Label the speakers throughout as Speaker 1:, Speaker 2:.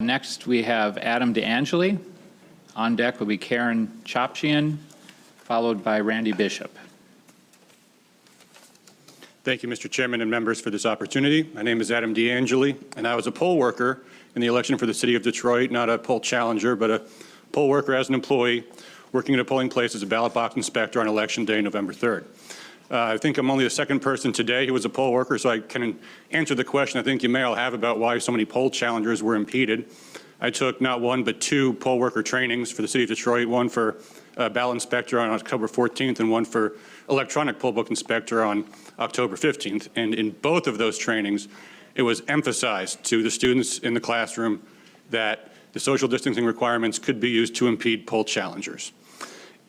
Speaker 1: Next, we have Adam DeAngeli. On deck will be Karen Chopchian, followed by Randy Bishop.
Speaker 2: Thank you, Mr. Chairman and members, for this opportunity. My name is Adam DeAngeli, and I was a poll worker in the election for the city of Detroit, not a poll challenger, but a poll worker as an employee working at a polling place as a ballot box inspector on Election Day, November 3rd. I think I'm only the second person today who was a poll worker, so I can answer the question I think you may all have about why so many poll challengers were impeded. I took not one but two poll worker trainings for the city of Detroit, one for ballot inspector on October 14th and one for electronic poll book inspector on October 15th. And in both of those trainings, it was emphasized to the students in the classroom that the social distancing requirements could be used to impede poll challengers.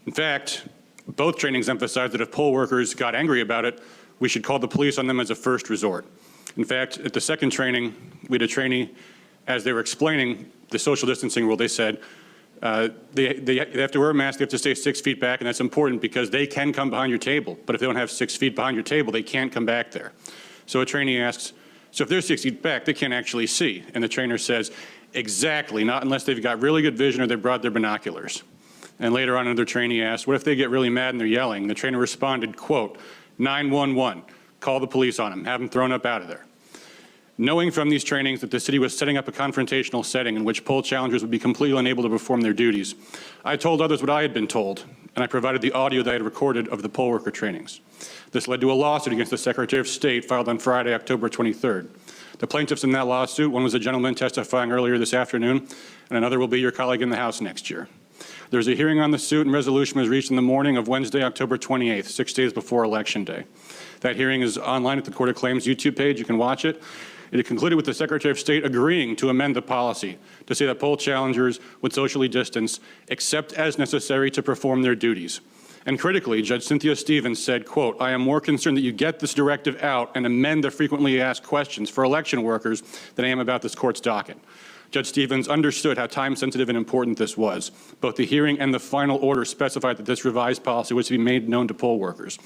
Speaker 2: In fact, both trainings emphasized that if poll workers got angry about it, we should call the police on them as a first resort. In fact, at the second training, we had a trainee, as they were explaining the social distancing rule, they said they have to wear a mask, they have to stay 6 feet back, and that's important because they can come behind your table. But if they don't have 6 feet behind your table, they can't come back there. So a trainee asks, so if they're 6 feet back, they can't actually see. And the trainer says, exactly, not unless they've got really good vision or they brought their binoculars. And later on, another trainee asked, what if they get really mad and they're yelling? The trainer responded, quote, 911, call the police on them, have them thrown up out of there. Knowing from these trainings that the city was setting up a confrontational setting in which poll challengers would be completely unable to perform their duties, I told others what I had been told, and I provided the audio that I had recorded of the poll worker trainings. This led to a lawsuit against the Secretary of State filed on Friday, October 23rd. The plaintiffs in that lawsuit, one was a gentleman testifying earlier this afternoon, and another will be your colleague in the House next year. There's a hearing on the suit and resolution was reached in the morning of Wednesday, October 28th, 6 days before Election Day. That hearing is online at the Court of Claims YouTube page. You can watch it. It concluded with the Secretary of State agreeing to amend the policy to say that poll challengers would socially distance except as necessary to perform their duties. And critically, Judge Cynthia Stevens said, quote, I am more concerned that you get this directive out and amend the frequently asked questions for election workers than I am about this court's docket. Judge Stevens understood how time-sensitive and important this was. Both the hearing and the final order specified that this revised policy was to be made known to poll workers.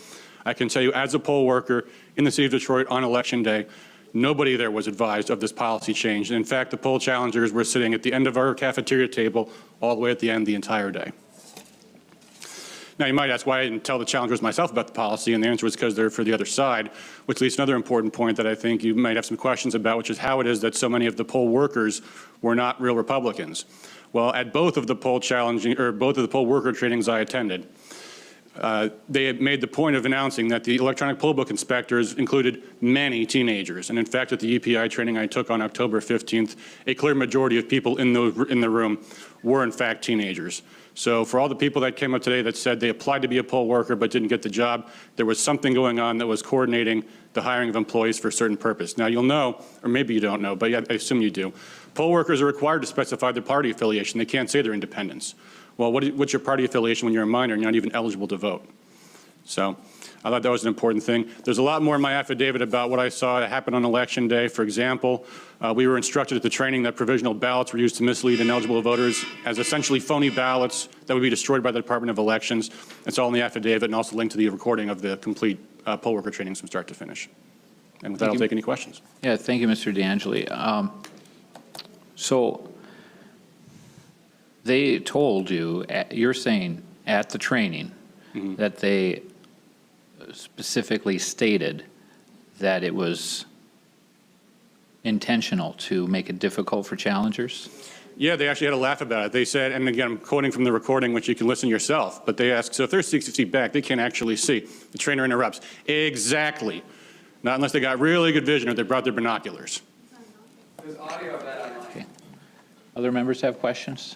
Speaker 2: I can tell you, as a poll worker in the city of Detroit on Election Day, nobody there was advised of this policy change. And in fact, the poll challengers were sitting at the end of our cafeteria table all the way at the end the entire day. Now, you might ask why I didn't tell the challengers myself about the policy, and the answer was because they're for the other side, which leads to another important point that I think you might have some questions about, which is how it is that so many of the poll workers were not real Republicans. Well, at both of the poll worker trainings I attended, they had made the point of announcing that the electronic poll book inspectors included many teenagers. And in fact, at the EPI training I took on October 15th, a clear majority of people in the room were in fact teenagers. So for all the people that came up today that said they applied to be a poll worker but didn't get the job, there was something going on that was coordinating the hiring of employees for a certain purpose. Now you'll know, or maybe you don't know, but I assume you do, poll workers are required to specify their party affiliation. They can't say they're independents. Well, what's your party affiliation when you're a minor and you're not even eligible to vote? So I thought that was an important thing. There's a lot more in my affidavit about what I saw happen on Election Day. For example, we were instructed at the training that provisional ballots were used to mislead ineligible voters as essentially phony ballots that would be destroyed by the Department of Elections. It's all in the affidavit and also linked to the recording of the complete poll worker trainings from start to finish. And with that, I'll take any questions.
Speaker 1: Yeah, thank you, Mr. DeAngeli. So they told you, you're saying at the training, that they specifically stated that it was intentional to make it difficult for challengers?
Speaker 2: Yeah, they actually had a laugh about it. They said, and again, I'm quoting from the recording, which you can listen yourself, but they asked, so if they're 60 feet back, they can't actually see. The trainer interrupts. Exactly. Not unless they got really good vision or they brought their binoculars.
Speaker 3: There's audio of that online.
Speaker 1: Okay. Other members have questions?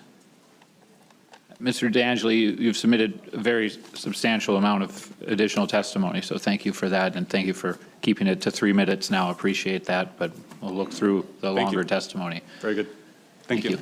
Speaker 1: Mr. DeAngeli, you've submitted a very substantial amount of additional testimony, so thank you for that, and thank you for keeping it to 3 minutes now. Appreciate that, but we'll look through the longer testimony.
Speaker 2: Very good. Thank you.